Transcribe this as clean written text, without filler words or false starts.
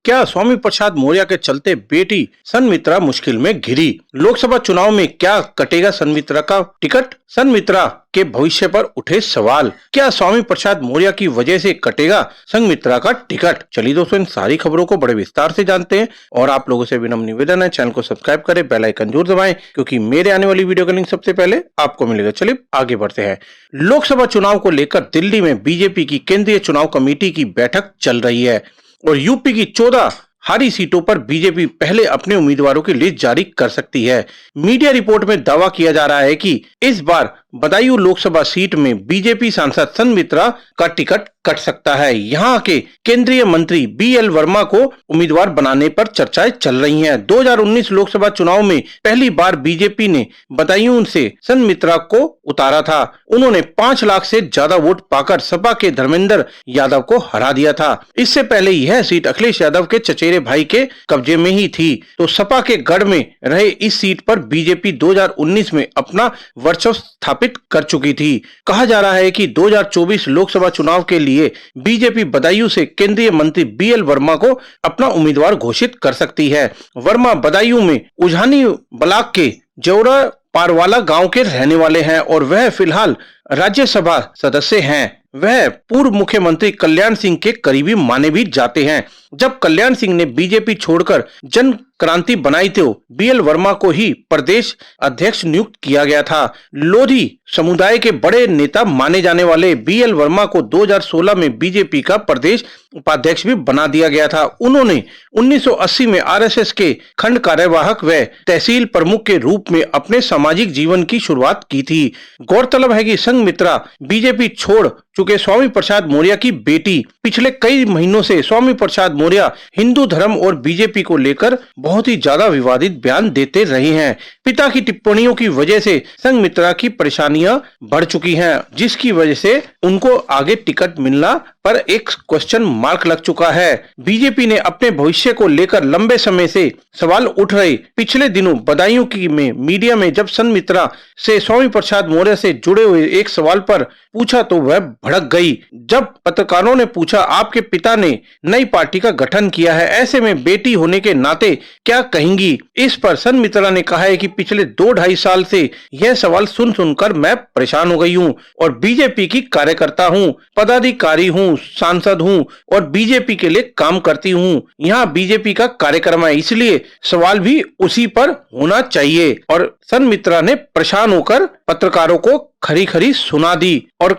क्या स्वामी प्रसाद मौर्य के चलते बेटी सन्मित्रा मुश्किल में घिरी? लोकसभा चुनाव में क्या कटेगा सन्मित्रा का टिकट? सन्मित्रा के भविष्य पर उठे सवाल। क्या स्वामी प्रसाद मौर्य की वजह से कटेगा सन्मित्रा का टिकट? चलिए दोस्तों, इन सारी खबरों को बड़े विस्तार से जानते हैं और आप लोगों से विनम्र निवेदन है, चैनल को सब्सक्राइब करें, बेल आइकन जरूर दबाएं, क्योंकि मेरे आने वाली वीडियो का लिंक सबसे पहले आपको मिलेगा। चलिए आगे बढ़ते हैं। लोकसभा चुनाव को लेकर दिल्ली में बीजेपी की केंद्रीय चुनाव कमेटी की बैठक चल रही है और यूपी की 14 हारी सीटों पर बीजेपी पहले अपने उम्मीदवारों की लिस्ट जारी कर सकती है। मीडिया रिपोर्ट में दावा किया जा रहा है कि इस बार बदायूं लोकसभा सीट में बीजेपी सांसद सन्मित्रा का टिकट कट सकता है। यहाँ के केंद्रीय मंत्री BL वर्मा को उम्मीदवार बनाने पर चर्चाएं चल रही हैं। 2019 लोकसभा चुनाव में पहली बार बीजेपी ने बदायूं से सन्मित्रा को उतारा था। उन्होंने 5 लाख से ज्यादा वोट पाकर सपा के धर्मेंद्र यादव को हरा दिया था। इससे पहले यह सीट अखिलेश यादव के चचेरे भाई के कब्जे में ही थी। तो सपा के गढ़ में रहे इस सीट पर बीजेपी 2019 में अपना वर्चस्व स्थापित कर चुकी थी। कहा जा रहा है कि 2024 लोकसभा चुनाव के लिए बीजेपी बदायूं से केंद्रीय मंत्री BL वर्मा को अपना उम्मीदवार घोषित कर सकती है। वर्मा बदायूं में उझानी ब्लॉक के जौरा पारवाला गांव के रहने वाले हैं और वह फिलहाल राज्यसभा सदस्य हैं। वह पूर्व मुख्यमंत्री कल्याण सिंह के करीबी माने भी जाते हैं। जब कल्याण सिंह ने बीजेपी छोड़कर जन क्रांति बनाई तो BL वर्मा को ही प्रदेश अध्यक्ष नियुक्त किया गया था। लोधी समुदाय के बड़े नेता माने जाने वाले BL वर्मा को 2016 में बीजेपी का प्रदेश उपाध्यक्ष भी बना दिया गया था। उन्होंने 1980 में RSS के खंड कार्यवाहक व तहसील प्रमुख के रूप में अपने सामाजिक जीवन की शुरुआत की थी। गौरतलब है कि सन्मित्रा बीजेपी छोड़ चुके स्वामी प्रसाद मौर्य की बेटी। पिछले कई महीनों से स्वामी प्रसाद मौर्य हिंदू धर्म और बीजेपी को लेकर बहुत ही ज्यादा विवादित बयान देते रहे हैं। पिता की टिप्पणियों की वजह से सन्मित्रा की परेशानियां बढ़ चुकी हैं, जिसकी वजह से उनको आगे टिकट मिलना पर एक क्वेश्चन मार्क लग चुका है। बीजेपी ने अपने भविष्य को लेकर लंबे समय से सवाल उठ रहे। पिछले दिनों बदायूं की में मीडिया में जब सन्मित्रा से स्वामी प्रसाद मौर्य से जुड़े हुए एक सवाल पर पूछा तो वह भड़क गई। जब पत्रकारों ने पूछा, आपके पिता ने नई पार्टी का गठन किया है, ऐसे में बेटी होने के नाते क्या कहेंगी? इस पर सन्मित्रा ने कहा है कि पिछले 2-2.5 साल से यह सवाल सुन सुनकर मैं परेशान हो गई हूँ और बीजेपी की कार्यकर्ता हूँ, पदाधिकारी हूँ, सांसद हूँ और बीजेपी के लिए काम करती हूँ। यहाँ बीजेपी का कार्यक्रम है, इसलिए सवाल भी उसी पर होना चाहिए। और सन्मित्रा ने परेशान होकर पत्रकारों को खरी खरी सुना दी और